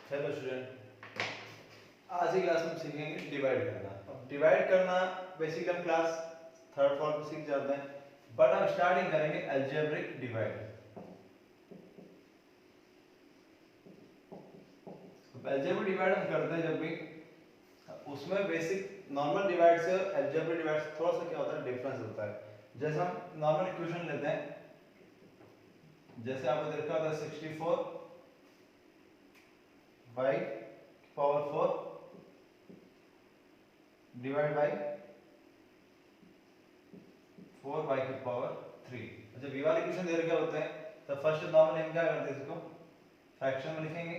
Hello student, आज की class में सीखेंगे डिवाइड करना। अब डिवाइड करना बेसिकली हम क्लास थर्ड फोर्थ में सीख जाते हैं, बट हम स्टार्टिंग करेंगे अलजेब्रिक डिवाइड। अलजेब्रिक डिवाइड हम करते हैं जब भी, उसमें बेसिक नॉर्मल डिवाइड से अलजेब्रिक डिवाइड से थोड़ा सा क्या होता है, डिफरेंस होता है। जैसे हम नॉर्मल इक्वेशन लेते हैं, जैसे आपको देखा था 64 by power 4 divide by 4 by की पावर 3। जब ये वाले इक्वेशन दे रखे होते हैं तो फर्स्ट नॉर्मली हम क्या करते हैं, इसको फ्रैक्शन में लिखेंगे।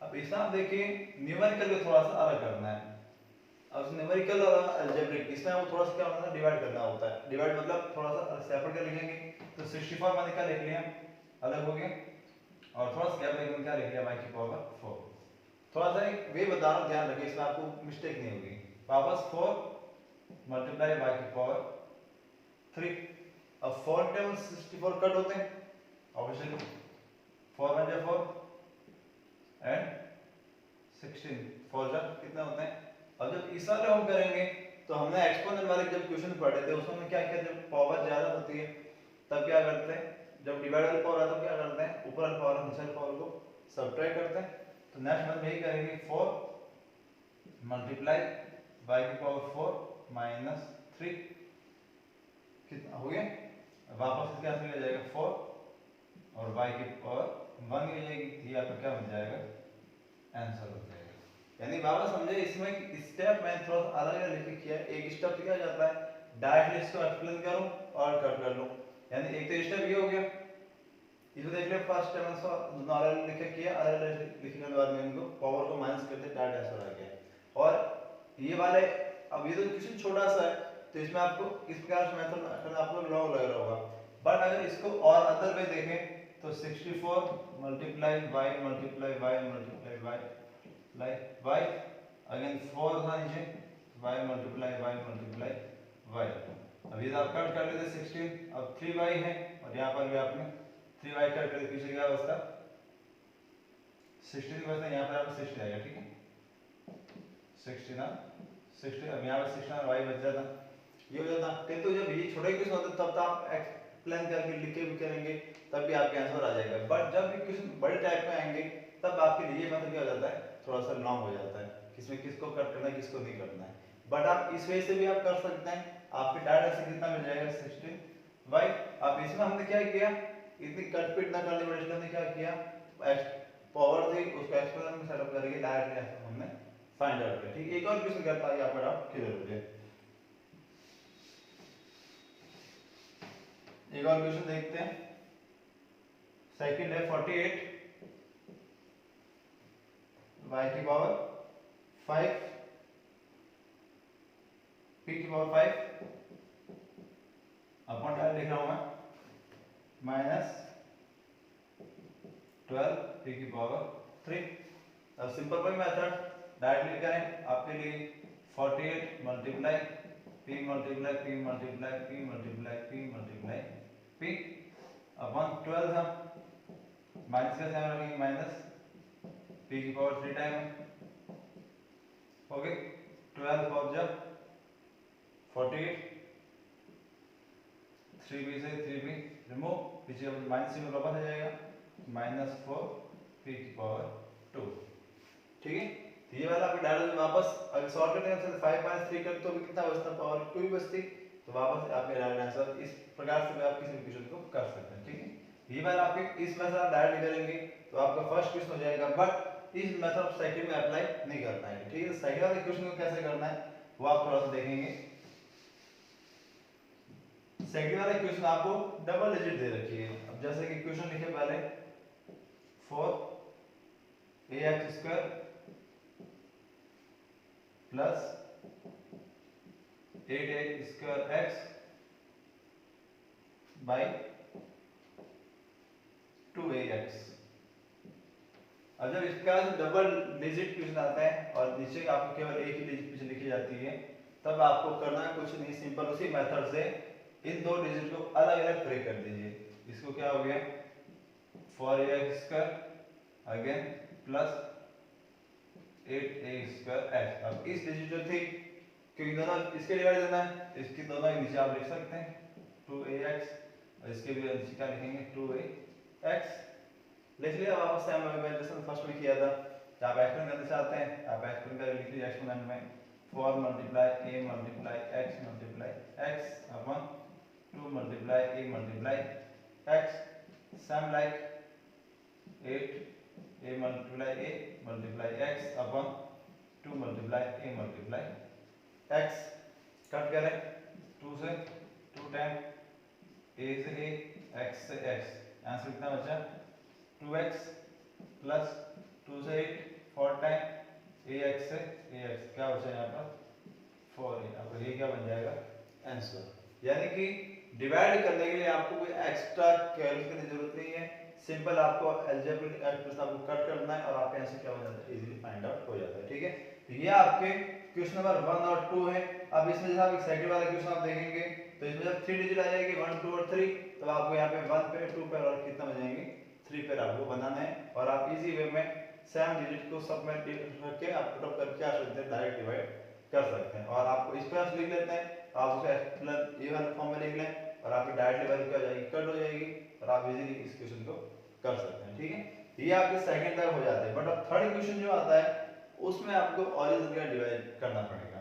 अब इसमें आप देखिए न्यूमेरिकल को थोड़ा सा अलग करना है। अब न्यूमेरिकल और अलजेब्रिक इसमें वो थोड़ा सा क्या होता है, डिवाइड करना होता है। डिवाइड मतलब थोड़ा सा सेपरेट कर लिखेंगे। तो 64 मैंने क्या लिख लिया, अलग हो गया, और थोड़ा सा क्या लिखेंगे, क्या लिख लिया, y की पावर 4। थोड़ा सा एक वे बता रहा हूं, ध्यान रखिए, इसमें आपको मिस्टेक नहीं होगी। वापस 4 मल्टीप्लाई y की पावर 3। अब 4 × 64 कट होते हैं ऑब्वियसली, 4 × 4 एंड 16 4 जा कितना होते हैं। अब जब इस वाले हम करेंगे तो हमने एक्सपोनेंट वाले जब क्वेश्चन पढ़े थे उसमें क्या किया, जब पावर ज्यादा होती है तब क्या करते हैं, जब डिवाइड वाली पावर आता है तो क्या करते हैं, ऊपर वाली पावर नीचे वाली पावर को सब्ट्रैक्ट करते हैं। तो नेक्स्ट हम यही करेंगे, 4 मल्टीप्लाई y की पावर 4 माइनस 3 कितना हो गया। वापस क्या आ जाएगा 4 और y की पावर 1 हो जाएगी। ये आपका क्या बन जाएगा, आंसर हो जाएगा। यानी बाबा समझे, इसमें स्टेप मैं थोड़ा सा अलग अलग लिख किया है। एक स्टेप क्या जाता है, डायरेक्टली इसको एक्सप्लेन करूं और कट कर लूं। यानी एक तो स्टेप ये हो गया, इसको देख ले, फर्स्ट स्टेप में अलग लिख किया, अलग अलग लिखने के बाद में इनको पावर को माइनस करते डायरेक्ट आंसर आ गया। और ये वाले, अब ये तो क्वेश्चन छोटा सा है तो इसमें आपको इस प्रकार से मेथड आपको लॉन्ग लग रहा होगा, बट अगर इसको और अदर वे देखें तो 64 multiply y multiply y multiply y like y again 4 था नीचे, y multiply y multiply y। अब ये आप कट कर लेते 16, अब 3y है और यहाँ पर भी आपने 3y कट कर पीछे क्या बचता 16 बचता, यहाँ पर आपको 60 आएगा, ठीक है 16 60। अब यहाँ पर 16 y बच जाता, ये हो जाता। किंतु जब ये छोटे क्वेश्चन होते तब तो आप एक्सप्लेन करके लिख के भी करेंगे तब भी आपके आंसर आ जाएगा, बट जब भी क्वेश्चन बड़े टाइप में आएंगे तब आपके लिए मतलब क्या हो जाता है, थोड़ा सा लॉन्ग हो जाता है, किसमें किसको कट करना है किसको नहीं करना है। बट आप इस वे से भी आप कर सकते हैं, आपके डायरेक्ट से कितना मिल जाएगा 16 वाई। अब इसमें हमने क्या किया, इतनी कट पिट ना करने वाले हमने क्या किया, पावर थी उसको एक्सप्लेन में सेटअप करके डायरेक्ट हमने फाइंड आउट किया। ठीक, एक और क्वेश्चन करता है यहाँ पर आप क्लियर हो जाए। एक और क्वेश्चन देखते हैं, सेकंड है 48 y की पावर 5 p की पावर 5 अपॉन डायरेक्ट लिख रहा हूं मैं, माइनस 12 p की पावर 3। अब सिंपल कोई मेथड डायरेक्टली करें आपके लिए, 48 multiply p multiply p multiply p multiply p multiply p upon 12 था, माइनस का साइन रखेंगे, माइनस p की पावर 3 टाइम है, हो गई 12 और जब 48 3b से 3b रिमूव, पीछे माइनस में वापस आ जाएगा, माइनस 4 p की पावर 2। ठीक है, तो ये वाला आपके डायरेक्ट वापस अगर सॉल्व करते हैं 5 माइनस 3 कर तो भी कितना बचता, पावर 2 ही बचती। तो वापस आपके डायरेक्ट आंसर इस प्रकार से आप किसी भी क्वेश्चन को कर सकते हैं। ठीक है, ये वाला आपके इस मेथड आप डायरेक्ट करेंगे तो आपका फर्स्ट क्वेश्चन हो जाएगा, बट इस मेथड सेकंड में अप्लाई नहीं करना है। ठीक है, सेकंड वाले क्वेश्चन को कैसे करना है वो आप थोड़ा सा देखेंगे। सेकंड वाले क्वेश्चन आपको डबल डिजिट दे रखी है। अब जैसे कि क्वेश्चन लिखे पहले 4ax² plus 8a² by 2ax। अब जब इसका डबल डिजिट क्वेश्चन आता है और नीचे आपको केवल एक ही डिजिट पीछे लिखी जाती है, तब आपको करना कुछ नहीं, सिंपल उसी मेथड से इन दो डिजिट को अलग अलग ब्रेक कर दीजिए। इसको क्या हो गया 4ax² अगेन प्लस 8a² अब इस डिजिट जो थी क्योंकि दोनों इसके डिवाइड देना है इसकी दोनों के नीचे आप लिख सकते हैं 2ax और इसके भी नीचे क्या लिखेंगे 2ax लिख लिया वापस से मैं जैसे फर्स्ट में किया था आप एक्सपेंड करना चाहते हैं आप एक्सपेंड कर लिख लीजिए एक्सपोनेंट में 4 multiply a multiply x multiply x upon 2 multiply a multiply x sum like 8 a multiply x upon 2 multiply a multiply x cut करें 2 से 2 टाइम a से a x से x आंसर कितना बचा 2x प्लस 2 से 8 4 time ax से ax क्या बचा यहाँ पर 4a अब ये क्या बन जाएगा आंसर यानी कि डिवाइड करने के लिए आपको कोई एक्स्ट्रा कैलकुलेट करने की जरूरत नहीं है सिंपल आपको अलजेब्रिक एक्सप्रेशन आपको कट करना है और आपके आंसर क्या हो जाता है इजीली फाइंड आउट हो जाता है ठीक है तो ये आपके क्वेश्चन नंबर 1 और 2 है अब इसमें जब आप सेकंड वाला क्वेश्चन आप देखेंगे तो इसमें जब 3 डिजिट आ जाएगी 1 2 और 3 तो आपको यहाँ पे 1 पे 2 पे और कितना बचेंगे 3 पे आपको बनाना है और आप इजी वे में सेम डिजिट को सब में रख के आप पुट अप करके क्या सकते हैं डायरेक्ट डिवाइड कर सकते हैं और आपको इस पर लिख लेते हैं आप उसे एक्सप्लेन ये वाला फॉर्म में लिख लें और आपकी डायरेक्ट वैल्यू क्या हो जाएगी कट हो जाएगी और आप इजीली इस क्वेश्चन को कर सकते हैं ठीक है ये आपके सेकंड तक हो जाते हैं बट अब थर्ड क्वेश्चन जो आता है उसमें आपको ऑरिजिन का डिवाइड करना पड़ेगा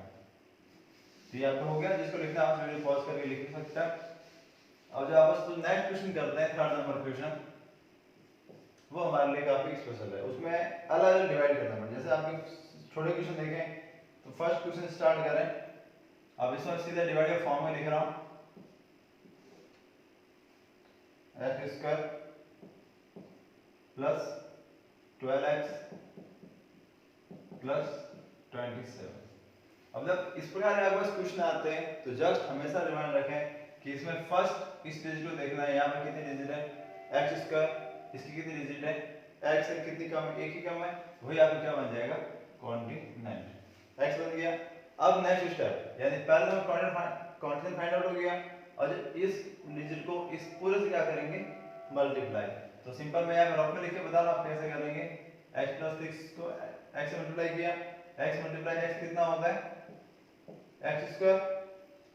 तो ये आपको हो गया जिसको लिखना आप वीडियो पॉज करके लिख सकते हैं अब जो आप तो नेक्स्ट क्वेश्चन करते हैं थर्ड नंबर क्वेश्चन वो हमारे लिए काफी स्पेशल है उसमें अलग अलग डिवाइड करना पड़ेगा जैसे आपके छोटे क्वेश्चन देखें तो फर्स्ट क्वेश्चन स्टार्ट करें अब इसमें सीधा डिवाइड का फॉर्म में लिख रहा हूं x² प्लस 12x प्लस 27 अब जब इस प्रकार के आपके पास क्वेश्चन आते हैं तो जस्ट हमेशा रिमाइंड रखें कि इसमें फर्स्ट इस डिजिट को देखना है यहाँ पर कितनी डिजिट है x² इसकी कितनी डिजिट है x से कितनी कम है एक ही कम है वही आपको क्या बन जाएगा कॉन्टिनेंट x बन गया अब नेक्स्ट स्टेप यानी पहले नंबर कॉन्टिनेंट फाइंड आउट हो गया और इस डिजिट को इस पूरे से क्या करेंगे मल्टीप्लाई तो सिंपल मैं यहाँ रफ में लिख के बता रहा हूं आप कैसे करेंगे x + 6 को x से मल्टीप्लाई किया x × x कितना होता है x²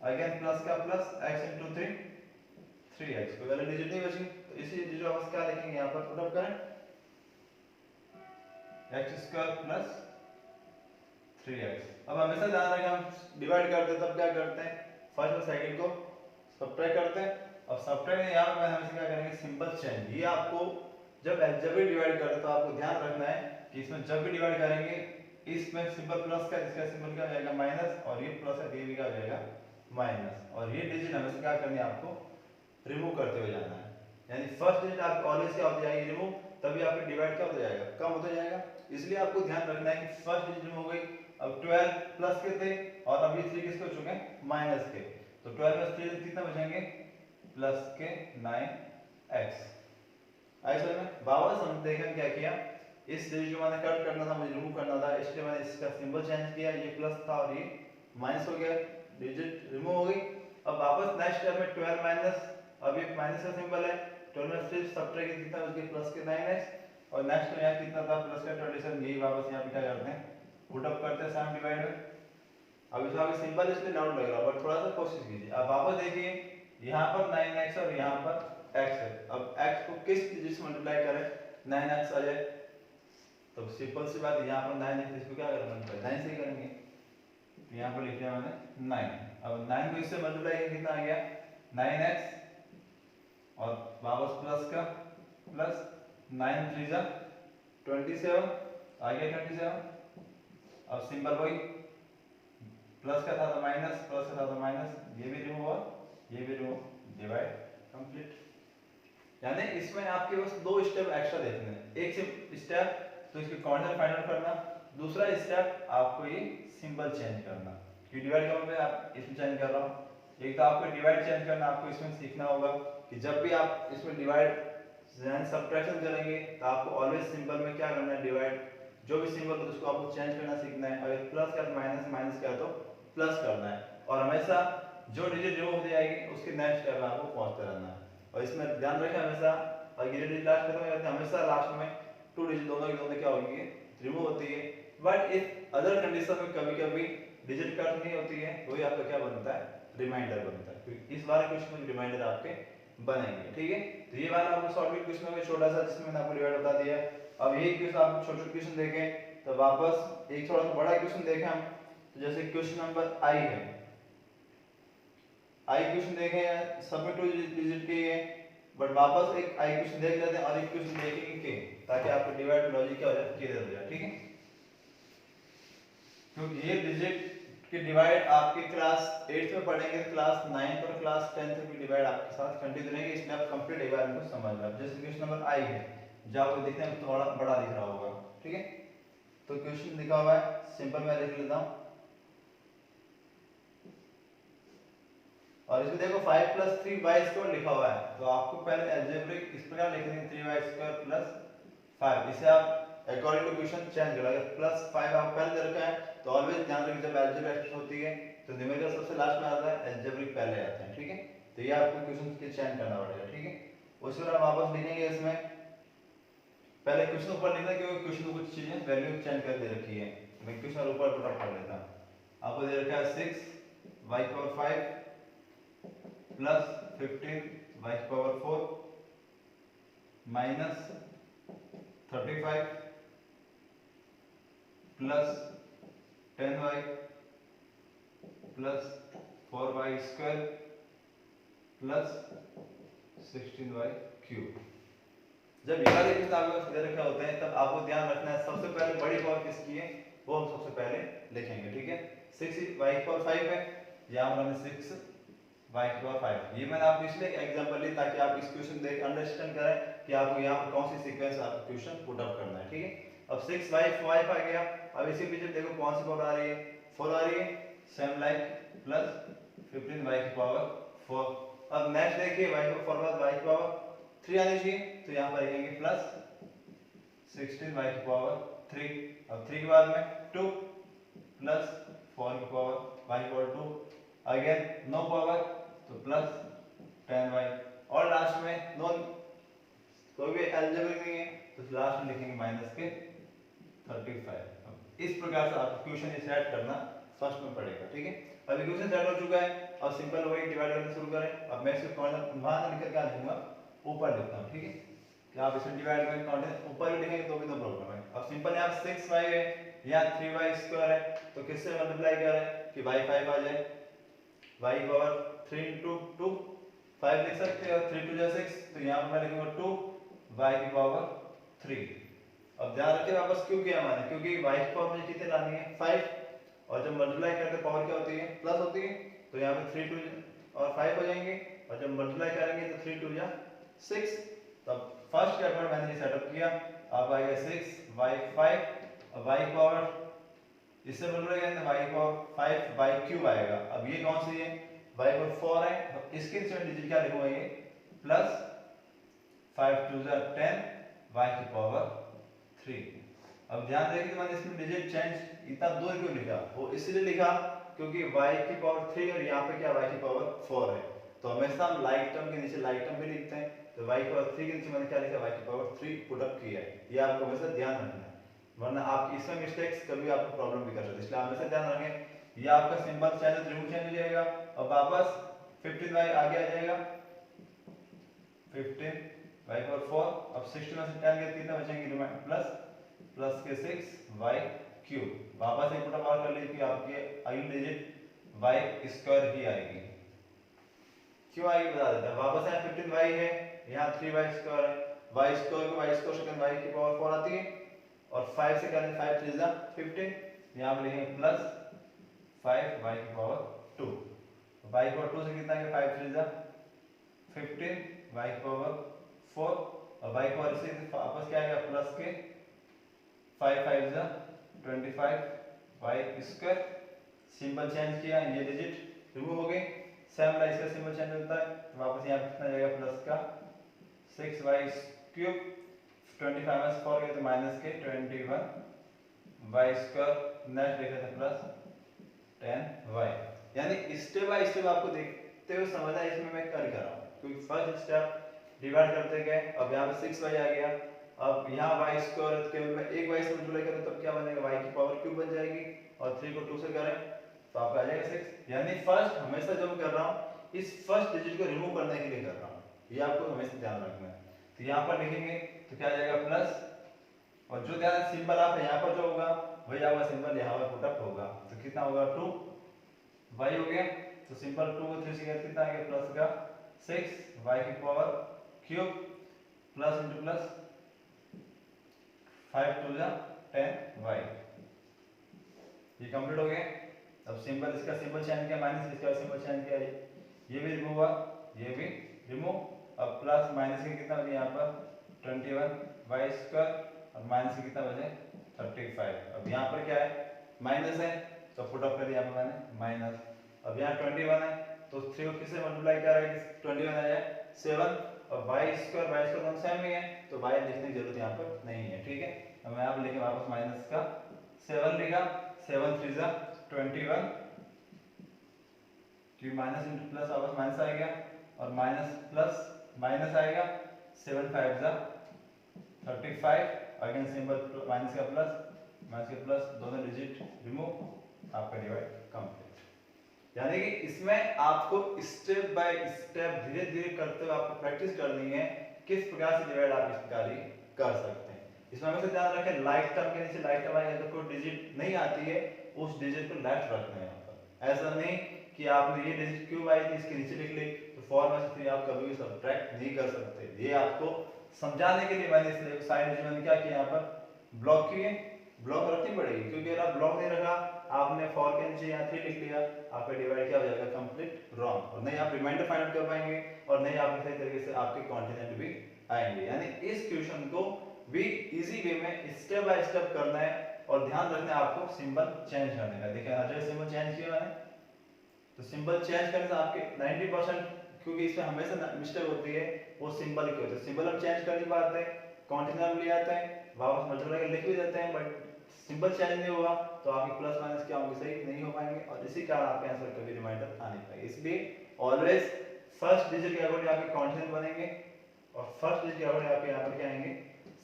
अगेन प्लस का प्लस x × 3 3x कोई वाली डिजिट नहीं बची तो इसी डिजिट को आप क्या लिखेंगे यहाँ पर पुट अप करें x² प्लस 3x अब हमेशा ध्यान रखें हम डिवाइड करते हैं तब क्या करते हैं फर्स्ट और सेकंड को सब्ट्रैक्ट करते हैं और सब्ट्रैक्ट यहाँ पे हमेशा क्या करेंगे सिंपल चेंज ये आपको जब अलजेब्रिक डिवाइड करते तो आपको ध्यान रखना है कि इसमें जब भी डिवाइड करेंगे इसमें सिंबल प्लस का इसका सिंबल क्या हो जाएगा माइनस और ये प्लस है ये भी क्या हो जाएगा माइनस और ये डिजिट हमेशा क्या करनी है आपको रिमूव करते हुए जाना है यानी फर्स्ट डिजिट आप ऑलवेज क्या होती जाएगी रिमूव तभी आपकी डिवाइड क्या होता जाएगा कम होता जाएगा इसलिए आपको ध्यान रखना है कि फर्स्ट डिजिट रिमूव हो गई अब 12 प्लस के थे और अभी 3 किसके हो चुके हैं माइनस के तो 12 + 3 कितना बचेंगे प्लस के 9x आई समझ में वापस हम देखें क्या किया इस डिजिट को मैंने कट करना था मुझे रिमूव करना था इसलिए मैंने इसका सिंबल चेंज किया ये प्लस था और ये माइनस हो गया डिजिट रिमूव हो गई अब वापस नेक्स्ट स्टेप में 12 माइनस अब ये माइनस का सिंबल है 12 में से सब्ट्रैक्ट कितना उसके प्लस के 9x और नेक्स्ट यहाँ कितना था प्लस का 27 यही वापस यहाँ पे क्या करते हैं पुट अप करते हैं सम डिवाइड में अब इसमें अभी सिंपल इसलिए डाउट लग रहा है बट थोड़ा सा कोशिश कीजिए अब वापस देखिए यहाँ पर 9x और यहाँ पर x है अब x को किस डिजिट से मल्टीप्लाई करें 9x आ जाए तो सिंपल सी बात यहाँ पर 9x इसको क्या करेंगे मल्टीप्लाई 9 से ही करेंगे तो यहाँ पर लिख दिया मैंने 9 अब 9 को इससे मल्टीप्लाई कितना आ गया 9x और वापस प्लस का प्लस 9 3 जा 27 आ गया 27 अब सिंपल वही प्लस का था तो माइनस प्लस का था तो माइनस ये भी रिमूव हुआ ये भी रिमूव डिवाइड कंप्लीट यानी इसमें आपके पास दो स्टेप एक्स्ट्रा देखने हैं एक स्टेप तो इसके कॉर्डिनेट फाइंड आउट करना दूसरा स्टेप आपको ये सिंबल चेंज करना कि डिवाइड का मतलब आप इसमें चेंज कर रहा हूं एक तो आपको डिवाइड चेंज करना आपको इसमें सीखना होगा कि जब भी आप इसमें डिवाइड सब्ट्रैक्शन करेंगे तो आपको ऑलवेज सिंबल में क्या करना है डिवाइड जो भी सिंबल हो उसको आपको चेंज करना सीखना है अगर प्लस का माइनस माइनस का तो प्लस करना है और हमेशा जो डिजिट रिमूव हो जाएगी उसके नेक्स्ट स्टेप में आपको पहुंचते रहना है और इसमें ध्यान रखें हमेशा अगर ये डिजिट लास्ट खत्म हो जाते हैं हमेशा लास्ट में 2 डिजिट दोनों की दोनों क्या होगी रिमूव होती है। बट इस अदर कंडीशन में कभी कभी डिजिट कट नहीं होती है, वही आपका क्या बनता है रिमाइंडर बनता है। क्योंकि इस बार क्वेश्चन में रिमाइंडर आपके बनेंगे, ठीक है। तो ये वाला आपको शॉर्ट क्वेश्चन में छोटा सा जिसमें मैंने आपको डिवाइड बता दिया। अब यही क्वेश्चन आप छोटे छोटे क्वेश्चन देखें तो वापस एक थोड़ा सा बड़ा क्वेश्चन देखें हम, तो जैसे क्वेश्चन नंबर आई है, आई क्वेश्चन देखें सब में 2 डिजिट के है, बट वापस एक आई क्वेश्चन देख लेते हैं और एक क्वेश्चन देखेंगे के, ताकि आपको डिवाइड लॉजिक क्या हो जाए क्लियर हो जाए, ठीक है। क्योंकि ये डिजिट के डिवाइड आपके क्लास 8 में पढ़ेंगे, क्लास 9 और क्लास 10 तक भी डिवाइड आपके साथ कंटिन्यू रहेंगे, इसलिए आप कंप्लीट एक बार इनको समझ लो। जैसे क्वेश्चन नंबर आई है, जो आपको देखने में थोड़ा बड़ा दिख रहा होगा, ठीक है। तो क्वेश्चन लिखा हुआ है, सिंपल मैं लिख लेता हूं, और इसमें देखो 5 + 3y² लिखा हुआ है, तो आपको पहले अलजेब्रिक इस प्रकार लिख देंगे 3y² + 5। इसे आप अकॉर्डिंग टू क्वेश्चन चेंज करो। अगर +5 आप पहले दे रखा है तो ऑलवेज ध्यान रखिए जब अलजेब्रिक एक्सप्रेशन होती है तो न्यूमेरिकल सबसे लास्ट में आता है, अलजेब्रिक पहले आते हैं, ठीक है। तो ये आपको क्वेश्चन के चेंज करना पड़ेगा, ठीक है। उसके बाद वापस लिखेंगे, इसमें पहले क्वेश्चन ऊपर लिखना क्योंकि क्वेश्चन में कुछ चीजें वैल्यू चेंज कर दे रखी है। मैं क्वेश्चन ऊपर पुट कर लेता हूं। आपको दे रखा है 6y⁵ plus 15y⁴ minus 35 plus 10y plus 4y² plus 16y³ जब ये वाले किताब दे रखे होते हैं तब आपको ध्यान रखना है सबसे पहले बड़ी पावर किसकी है वो हम सबसे पहले लिखेंगे, ठीक है। 6y⁵ है, यहाँ पर हमने 6y⁵ ये मैंने आपको इसलिए एग्जांपल ली ताकि आप इस क्वेश्चन देख अंडरस्टैंड करें कि आपको यहाँ पर कौन सी सीक्वेंस आपको क्वेश्चन पुट अप करना है, ठीक है। अब 6y⁵ आ गया, अब इसी पीछे देखो कौन सी पावर आ रही है 4 आ रही है, सेम लाइक प्लस 15y⁴। अब नेक्स्ट देखिए y⁴ बाद y⁴ आनी चाहिए, तो यहाँ पर लिखेंगे प्लस 16y⁴। अब 3 के बाद में 2 plus 4y⁴, again no power तो प्लस 10y, और लास्ट में नो कोई भी अलजेब्रिक नहीं है तो लास्ट में लिखेंगे माइनस के 35। इस प्रकार से आपको क्वेश्चन सेट करना फर्स्ट में पड़ेगा, ठीक है। अभी क्वेश्चन सेट हो चुका है, अब सिंपल वही डिवाइड करना शुरू करें। अब मैं इसको कॉर्नर वहां लिख कर क्या लिखूंगा ऊपर लिखता हूं, ठीक है। कि आप इसे डिवाइड में कॉर्नर ऊपर भी लिखेंगे तो भी नो प्रॉब्लम है। अब सिंपल यहां 6y है, यहां 3y² है, तो किससे मल्टीप्लाई करें कि y⁵ आ जाए, y⁴ 3 * 2 5 लिख सकते हो, 3 * 2 = 6, तो यहां पर मैं लिखूंगा 2y⁵। अब ध्यान रखिए वापस क्यों किया मैंने, क्योंकि y⁵ मुझे कितने लानी है 5, और जब मल्टीप्लाई करते पावर क्या होती है प्लस होती है, तो यहाँ पे 3 2 और 5 हो जाएंगे, और जब मल्टीप्लाई करेंगे तो 3 2 या 6। तब फर्स्ट के अकॉर्डिंग मैंने ये सेटअप किया, अब आएगा 6y⁵, और y⁵ इससे मल्टीप्लाई करेंगे तो y⁵ आएगा। अब ये कौन सी है y⁴ है, तो इसके नीचे डिजिट क्या लिखूंगा ये प्लस 5 2 10 y⁵। अब ध्यान रखिए तो मैंने इसमें डिजिट चेंज इतना दूर क्यों लिखा, वो इसलिए लिखा क्योंकि y⁵ और यहाँ पे क्या y⁴ है, तो हमेशा हम लाइक टर्म के नीचे लाइक टर्म भी लिखते हैं, तो y⁵ के नीचे मैंने क्या लिखा y⁵ पुट अप किया है। ये आपको हमेशा ध्यान रखना है, वरना आप इसमें मिस्टेक्स कभी आपको प्रॉब्लम भी कर सकते हैं, इसलिए हमेशा ध्यान रखें। ये आपका सिंबल चेंज रिमूव चेंज हो जाएगा, और वापस 15y आगे आ जाएगा 15y⁴। अब 16 में से 10 गए कितना बचेंगे प्लस के 6y⁵। वापस एक पुट अप कर लीजिए कि आपकी अगली डिजिट y² ही आएगी। क्यों आएगी बता देता हूं, वापस यहाँ 15y है, यहाँ 3y² है, y² को y² सेकंड y⁴ आती है, और 5 से करेंगे 5 3 जा 15, यहाँ पे लिखेंगे प्लस 5y⁴। y⁴ से कितना है 5 3 जा 15 y⁴, और y⁴ से वापस क्या आएगा प्लस के 5 5 जा 25 y²। सिंबल चेंज किया, ये डिजिट रिमूव हो गई, सेम लाइक इसका सिंबल चेंज होता है, तो वापस यहाँ कितना जाएगा प्लस का 6y³ 25 में 4 गए तो माइनस के 21y²। नेक्स्ट देखते हैं प्लस 10y। यानी स्टेप बाय स्टेप आपको देखते हुए समझना है इसमें मैं कर रहा हूँ, क्योंकि फर्स्ट स्टेप डिवाइड करते गए, अब यहाँ पे 6y आ गया, अब यहाँ y स्क्वायर केवल मैं एक y से मल्टीप्लाई करूं तब क्या बनेगा, y की पावर क्यूब बन जाएगी, और 3 को 2 से करें तो आपका आ जाएगा 6। यानी फर्स्ट हमेशा जो मैं कर रहा हूं इस फर्स्ट डिजिट को रिमूव करने के लिए कर रहा हूं, ये आपको हमेशा ध्यान रखना है। तो यहाँ पर लिखेंगे तो क्या आ जाएगा प्लस, और जो ध्यान सिंबल आप यहाँ पर जो होगा वही आपका सिंबल यहाँ पर पुट अप होगा, तो कितना होगा 2 y हो गया, तो सिंपल 2 को 3 से कितना आ गया प्लस का 6 y की power cube plus into plus 5 2 जा 10 y, ये कंप्लीट हो गया। अब सिंबल इसका सिंबल चेंज किया माइनस, इसका सिंबल चेंज किया, ये भी रिमूव हुआ, ये भी रिमूव, अब प्लस माइनस के कितना बचे यहाँ पर 21 y स्क्वायर, और माइनस के कितना बचे 35। अब यहाँ पर क्या है माइनस है तो पुट अप कर दिया यहाँ पर मैंने माइनस, अब यहाँ 21 है तो 3 को किससे मल्टीप्लाई कर रहा है कि 21 आ जाए 7, और y स्क्वायर दोनों सेम ही है तो y लिखने की जरूरत यहाँ पर नहीं है, ठीक है। अब मैं यहाँ लिखे वापस माइनस का 7 लिखा, 7 3 जा 21, कि माइनस इंटू प्लस वापस माइनस आ गया, और माइनस प्लस माइनस आएगा, 7 5 जा 35, अगेन सिंबल माइनस का प्लस दोनों डिजिट रिमूव, आपका डिवाइड कंप्लीट। यानी कि इसमें आपको स्टेप बाय स्टेप धीरे धीरे करते हुए आपको प्रैक्टिस करनी है किस प्रकार से डिवाइड आप इस कार्य कर सकते हैं। इसमें हमेशा ध्यान रखें लाइक टर्म के नीचे लाइक टर्म आएगा तो कोई डिजिट नहीं आती है उस डिजिट को लेफ्ट रखना है यहाँ पर, ऐसा नहीं कि आपने ये डिजिट क्यों आई थी इसके नीचे लिख ली तो फॉर्मूला से आप कभी भी सब्ट्रैक्ट नहीं कर सकते। ये आपको समझाने के लिए मैंने इसलिए साइड डिजिट मैंने क्या किया यहाँ पर ब्लॉक किए, ब्लॉक रखनी पड़ेगी क्योंकि अगर आप ब्लॉक नहीं रखा आपने फॉर के नीचे यहाँ 3 लिख लिया, आपका डिवाइड क्या हो जाएगा कंप्लीट रॉन्ग, और नहीं आप रिमाइंडर फाइंड आउट कर पाएंगे और नहीं आप सही तरीके से आपके कॉन्टिनेंट भी आएंगे। यानी इस क्वेश्चन को भी इजी वे में स्टेप बाय स्टेप करना है और ध्यान रखना है आपको सिंबल चेंज करने का। देखिए हर जगह सिंबल चेंज किया मैंने, तो सिंबल चेंज करने से आपके 90% क्योंकि इसमें हमेशा मिस्टेक होती है वो सिंबल की होती है। सिंबल हम चेंज कर नहीं पाते, कॉन्टिनेंट ले आते हैं वापस मल्टीप्लाई लिख भी देते हैं, बट सिंबल चेंज नहीं हुआ तो आपके प्लस माइनस क्या होंगे सही नहीं हो पाएंगे, और इसी कारण आपके आंसर कभी रिमाइंडर आ नहीं पाएंगे। इसलिए ऑलवेज फर्स्ट डिजिट के अकॉर्डिंग आपके कॉन्टिनेंट बनेंगे और फर्स्ट डिजिट के अकॉर्डिंग आपके यहाँ पर क्या आएंगे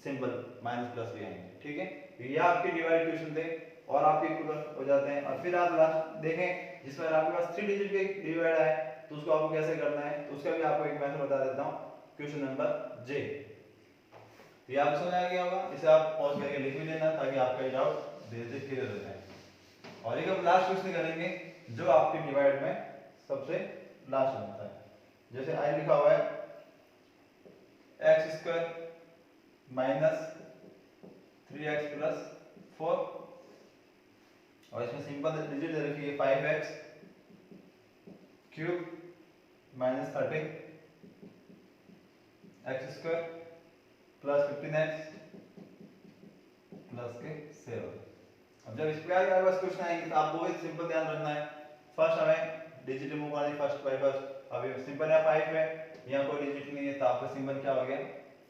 सिंबल माइनस प्लस भी आएंगे, ठीक है। ये आपके डिवाइड क्वेश्चन थे और आपके पूरा हो जाते हैं। और फिर आप लास्ट देखें जिसमें आपके पास 3 डिजिट के डिवाइड है तो उसको आपको कैसे करना है, तो उसका भी आपको एक मेथड बता देता हूं, क्वेश्चन नंबर जे। ये आपको समझ आ गया होगा, इसे आप पॉज करके लिख भी लेना ताकि आपका डाउट धीरे धीरे क्लियर हो जाए। और एक अब लास्ट क्वेश्चन करेंगे जो आपके डिवाइड में सबसे लास्ट बनता है। जैसे आई लिखा हुआ है x² माइनस 3x प्लस 4, और इसमें सिंपल डिजिट दे रखी है 5x cube minus 13 x² plus 15x plus के 7। अब जब इस प्रकार के पास क्वेश्चन आएंगे तो आपको बहुत सिंपल ध्यान रखना है, फर्स्ट हमें डिजिट रिमूव करनी फर्स्ट बाय फर्स्ट। अब ये सिंपल है 5 है, यहाँ कोई डिजिट नहीं है तो आपका सिंबल क्या हो गया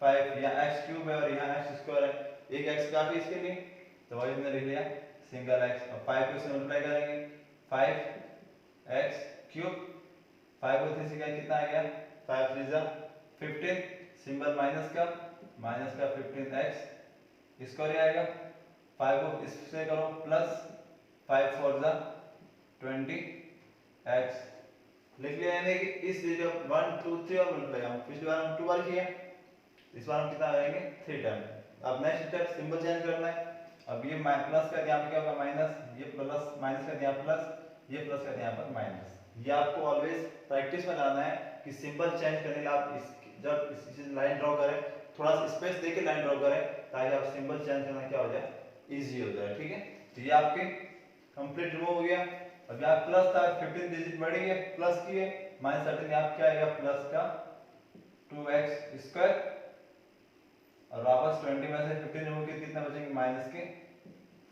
5, यहाँ x³ है और यहाँ x² है, एक x काफी इसके लिए तो वही हमने लिख लिया सिंगल x। अब 5 को इससे मल्टीप्लाई करेंगे 5x³, 5 को 3 से कितना आ गया 5 3 जा 15, सिंबल माइनस का 15x स्क्वायर आएगा, 5 को इससे करो प्लस 5 4 जा 20x लिख लिया। यानी कि इस डिजिट 1 2 3 और मल्टीप्लाई हम पिछली बार हम 2 बार किए, इस बार हम कितना आएंगे 3 टाइम। अब नेक्स्ट स्टेप सिंबल चेंज करना है। अब ये प्लस का यहाँ पे क्या होगा माइनस, ये प्लस माइनस का यहाँ प्लस, ये प्लस का यहाँ पर माइनस। ये आपको ऑलवेज प्रैक्टिस में लाना है कि सिंबल चेंज करने के लिए आप जब इस लाइन ड्रॉ करें थोड़ा सा स्पेस देके लाइन ड्रॉ करें ताकि आप सिंबल चेंज करना क्या हो जाए इजी हो जाए, ठीक है। तो ये आपके कंप्लीट रिमूव हो गया। अब यहाँ प्लस था 15 डिजिट बढ़ गया प्लस किए, माइनस 13 यहाँ क्या आएगा प्लस का 2x² और वापस 20 में से 15 रिमूव किए कितना बचेंगे माइनस के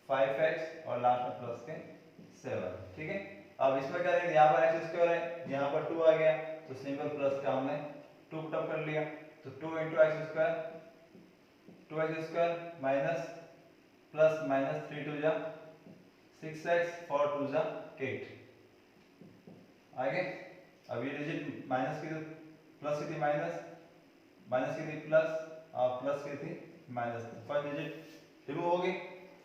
5x और लास्ट में प्लस के 7, ठीक है। अब इसमें क्या रहेगा यहाँ पर x² है यहाँ पर 2 आ गया तो सिंपल प्लस का हमने 2 पुट अप कर लिया तो 2 × x² माइनस प्लस माइनस 3 2 जा 6x 4 2 जा 8 आगे। अब ये डिजिट माइनस की प्लस की थी माइनस, माइनस की थी प्लस और प्लस की थी माइनस। फर्स्ट डिजिट रिमूव हो गई।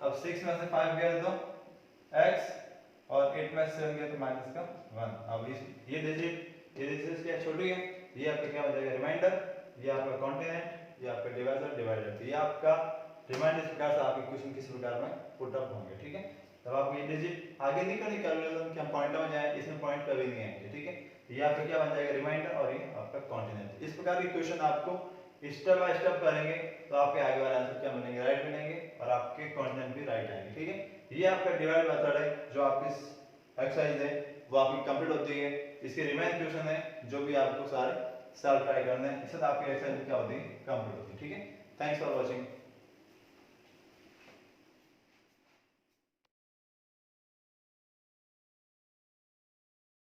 अब 6 में से 5 गया तो x और 8 में से 7 गया तो माइनस का 1। अब इस ये डिजिट क्या छोटी है, ये आपका क्या हो जाएगा रिमाइंडर, ये आपका कॉन्टिनेंट, ये आपका डिवाइजर डिवाइडर। ये आपका रिमाइंडर इस प्रकार से आपके क्वेश्चन किस प्रकार में पुट अप होंगे। ठीक है, तब आप ये डिजिट आगे नहीं करनी कैलकुलेशन कि हम पॉइंट में जाए, इसमें पॉइंट कभी नहीं आएंगे। ठीक है, ये आपका क्या बन जाएगा रिमाइंडर और ये आपका कॉन्टिनेंट। इस प्रकार के क्वेश्चन आपको स्टेप बाय स्टेप करेंगे तो आपके आगे वाले आंसर क्या बनेंगे, राइट बनेंगे और आपके कॉन्टिनेंट भी राइट आएंगे। ठीक है, ये आपका डिवाइड मेथड है जो आपकी एक्सरसाइज है वो आपकी कंप्लीट होती है। इसके रिमेन क्वेश्चन है जो भी आपको सारे सॉल्व ट्राई करने हैं, इससे आपकी एक्सरसाइज क्या होती है कंप्लीट होती है। ठीक है, थैंक्स फॉर वॉचिंग।